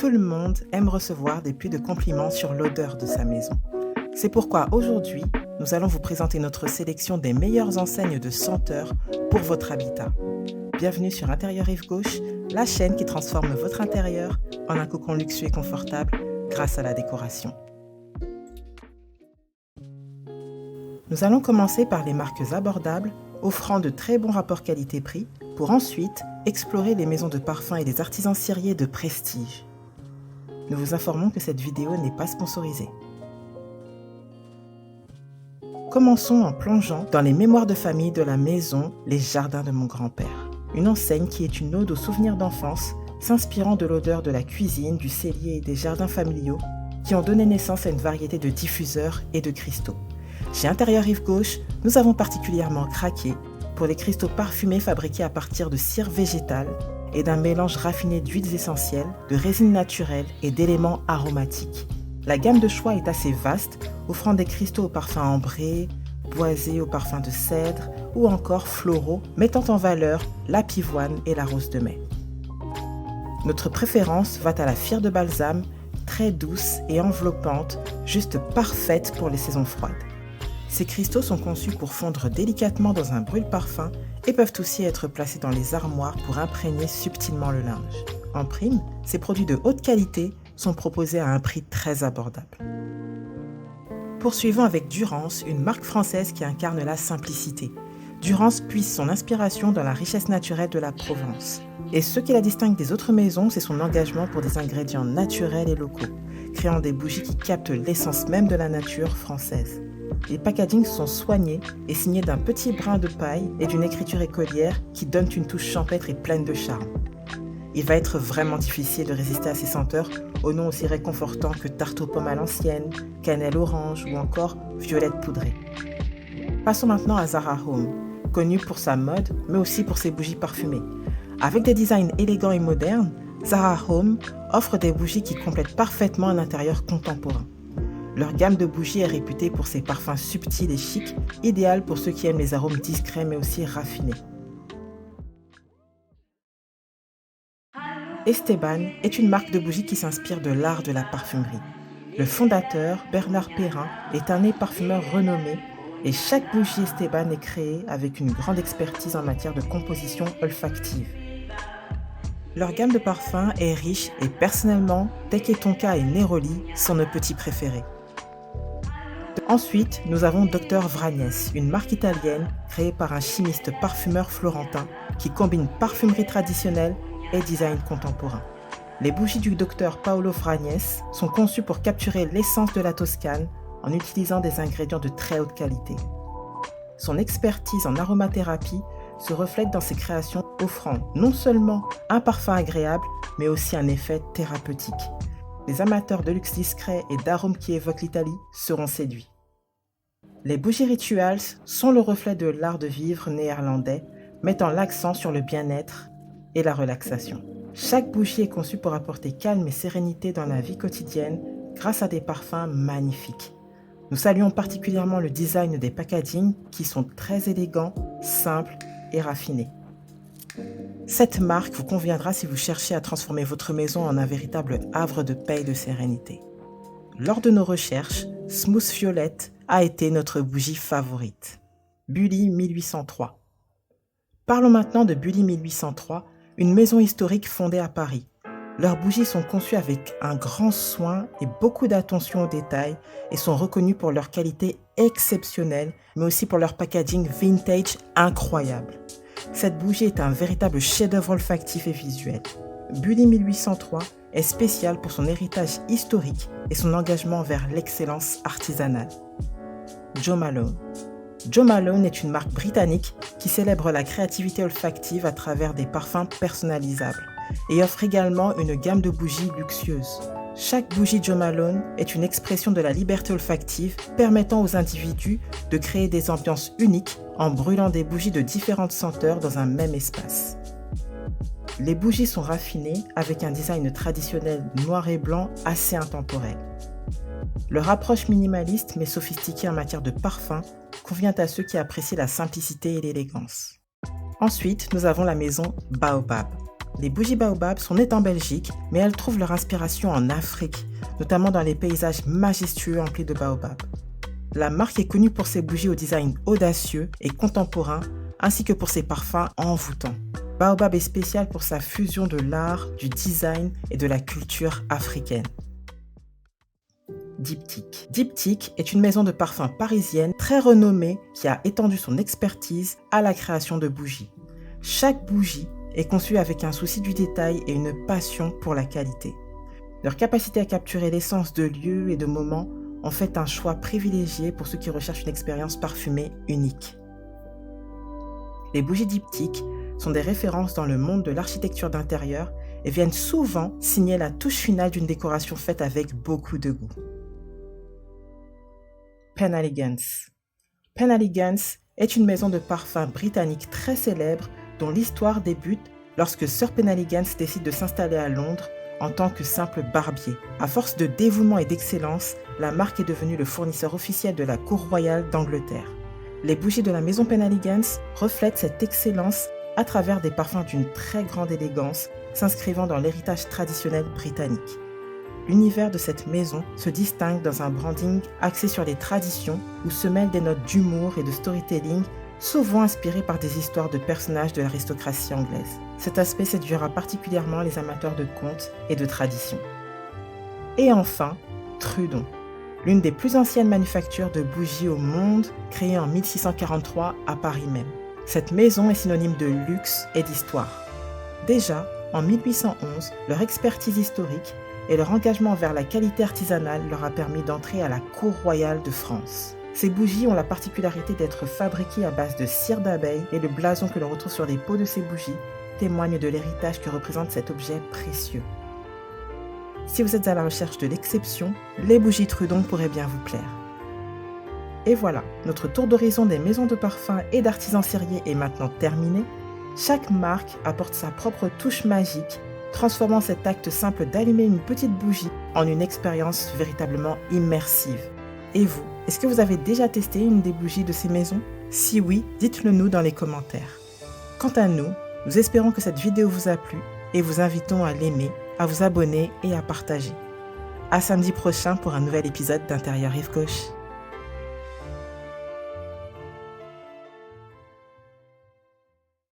Tout le monde aime recevoir des pluies de compliments sur l'odeur de sa maison. C'est pourquoi aujourd'hui, nous allons vous présenter notre sélection des meilleures enseignes de senteurs pour votre habitat. Bienvenue sur Intérieur Rive Gauche, la chaîne qui transforme votre intérieur en un cocon luxueux et confortable grâce à la décoration. Nous allons commencer par les marques abordables, offrant de très bons rapports qualité-prix, pour ensuite explorer les maisons de parfum et les artisans ciriers de prestige. Nous vous informons que cette vidéo n'est pas sponsorisée. Commençons en plongeant dans les mémoires de famille de la maison Les Jardins de mon grand-père. Une enseigne qui est une ode aux souvenirs d'enfance, s'inspirant de l'odeur de la cuisine, du cellier et des jardins familiaux, qui ont donné naissance à une variété de diffuseurs et de cristaux. Chez Intérieur Rive Gauche, nous avons particulièrement craqué pour les cristaux parfumés fabriqués à partir de cire végétale et d'un mélange raffiné d'huiles essentielles, de résines naturelles et d'éléments aromatiques. La gamme de choix est assez vaste, offrant des cristaux au parfum ambré, boisés au parfum de cèdre ou encore floraux, mettant en valeur la pivoine et la rose de mai. Notre préférence va à la fire de balsam, très douce et enveloppante, juste parfaite pour les saisons froides. Ces cristaux sont conçus pour fondre délicatement dans un brûle-parfum et peuvent aussi être placés dans les armoires pour imprégner subtilement le linge. En prime, ces produits de haute qualité sont proposés à un prix très abordable. Poursuivons avec Durance, une marque française qui incarne la simplicité. Durance puise son inspiration dans la richesse naturelle de la Provence. Et ce qui la distingue des autres maisons, c'est son engagement pour des ingrédients naturels et locaux, créant des bougies qui captent l'essence même de la nature française. Les packagings sont soignés et signés d'un petit brin de paille et d'une écriture écolière qui donnent une touche champêtre et pleine de charme. Il va être vraiment difficile de résister à ces senteurs aux noms aussi réconfortants que tarte aux pommes à l'ancienne, cannelle orange ou encore violette poudrée. Passons maintenant à Zara Home, connue pour sa mode mais aussi pour ses bougies parfumées. Avec des designs élégants et modernes, Zara Home offre des bougies qui complètent parfaitement un intérieur contemporain. Leur gamme de bougies est réputée pour ses parfums subtils et chics, idéal pour ceux qui aiment les arômes discrets mais aussi raffinés. Esteban est une marque de bougies qui s'inspire de l'art de la parfumerie. Le fondateur, Bernard Perrin, est un parfumeur renommé et chaque bougie Esteban est créée avec une grande expertise en matière de composition olfactive. Leur gamme de parfums est riche et personnellement, Teke Tonka et Neroli sont nos petits préférés. Ensuite, nous avons Dr Vragnès, une marque italienne créée par un chimiste parfumeur florentin qui combine parfumerie traditionnelle et design contemporain. Les bougies du Dr Paolo Vragnès sont conçues pour capturer l'essence de la Toscane en utilisant des ingrédients de très haute qualité. Son expertise en aromathérapie se reflète dans ses créations, offrant non seulement un parfum agréable, mais aussi un effet thérapeutique. Les amateurs de luxe discret et d'arômes qui évoquent l'Italie seront séduits. Les bougies Rituals sont le reflet de l'art de vivre néerlandais, mettant l'accent sur le bien-être et la relaxation. Chaque bougie est conçue pour apporter calme et sérénité dans la vie quotidienne grâce à des parfums magnifiques. Nous saluons particulièrement le design des packagings qui sont très élégants, simples et raffinés. Cette marque vous conviendra si vous cherchez à transformer votre maison en un véritable havre de paix et de sérénité. Lors de nos recherches, Smooth Violet a été notre bougie favorite. Bully 1803. Parlons maintenant de Bully 1803, une maison historique fondée à Paris. Leurs bougies sont conçues avec un grand soin et beaucoup d'attention aux détails et sont reconnues pour leur qualité exceptionnelle, mais aussi pour leur packaging vintage incroyable. Cette bougie est un véritable chef-d'œuvre olfactif et visuel. Bully 1803 est spéciale pour son héritage historique et son engagement vers l'excellence artisanale. Jo Malone. Jo Malone est une marque britannique qui célèbre la créativité olfactive à travers des parfums personnalisables et offre également une gamme de bougies luxueuses. Chaque bougie Jo Malone est une expression de la liberté olfactive permettant aux individus de créer des ambiances uniques en brûlant des bougies de différentes senteurs dans un même espace. Les bougies sont raffinées avec un design traditionnel noir et blanc assez intemporel. Leur approche minimaliste mais sophistiquée en matière de parfum convient à ceux qui apprécient la simplicité et l'élégance. Ensuite, nous avons la maison Baobab. Les bougies Baobab sont nées en Belgique, mais elles trouvent leur inspiration en Afrique, notamment dans les paysages majestueux emplis de baobab. La marque est connue pour ses bougies au design audacieux et contemporain, ainsi que pour ses parfums envoûtants. Baobab est spécial pour sa fusion de l'art, du design et de la culture africaine. Diptyque. Diptyque est une maison de parfums parisienne très renommée qui a étendu son expertise à la création de bougies. Chaque bougie est conçue avec un souci du détail et une passion pour la qualité. Leur capacité à capturer l'essence de lieux et de moments en fait un choix privilégié pour ceux qui recherchent une expérience parfumée unique. Les bougies Diptyque sont des références dans le monde de l'architecture d'intérieur et viennent souvent signer la touche finale d'une décoration faite avec beaucoup de goût. Penhaligon's. Penhaligon's est une maison de parfums britannique très célèbre dont l'histoire débute lorsque Sir Penhaligon's décide de s'installer à Londres en tant que simple barbier. À force de dévouement et d'excellence, la marque est devenue le fournisseur officiel de la cour royale d'Angleterre. Les bougies de la maison Penhaligon's reflètent cette excellence à travers des parfums d'une très grande élégance, s'inscrivant dans l'héritage traditionnel britannique. L'univers de cette maison se distingue dans un branding axé sur les traditions où se mêlent des notes d'humour et de storytelling, souvent inspirées par des histoires de personnages de l'aristocratie anglaise. Cet aspect séduira particulièrement les amateurs de contes et de traditions. Et enfin, Trudon, l'une des plus anciennes manufactures de bougies au monde, créée en 1643 à Paris même. Cette maison est synonyme de luxe et d'histoire. Déjà, en 1811, leur expertise historique et leur engagement vers la qualité artisanale leur a permis d'entrer à la cour royale de France. Ces bougies ont la particularité d'être fabriquées à base de cire d'abeille et le blason que l'on retrouve sur les peaux de ces bougies témoigne de l'héritage que représente cet objet précieux. Si vous êtes à la recherche de l'exception, les bougies Trudon pourraient bien vous plaire. Et voilà, notre tour d'horizon des maisons de parfums et d'artisans ceriers est maintenant terminé. Chaque marque apporte sa propre touche magique, transformant cet acte simple d'allumer une petite bougie en une expérience véritablement immersive. Et vous, est-ce que vous avez déjà testé une des bougies de ces maisons? Si oui, dites-le nous dans les commentaires. Quant à nous, nous espérons que cette vidéo vous a plu et vous invitons à l'aimer, à vous abonner et à partager. À samedi prochain pour un nouvel épisode d'Intérieur Rive Gauche.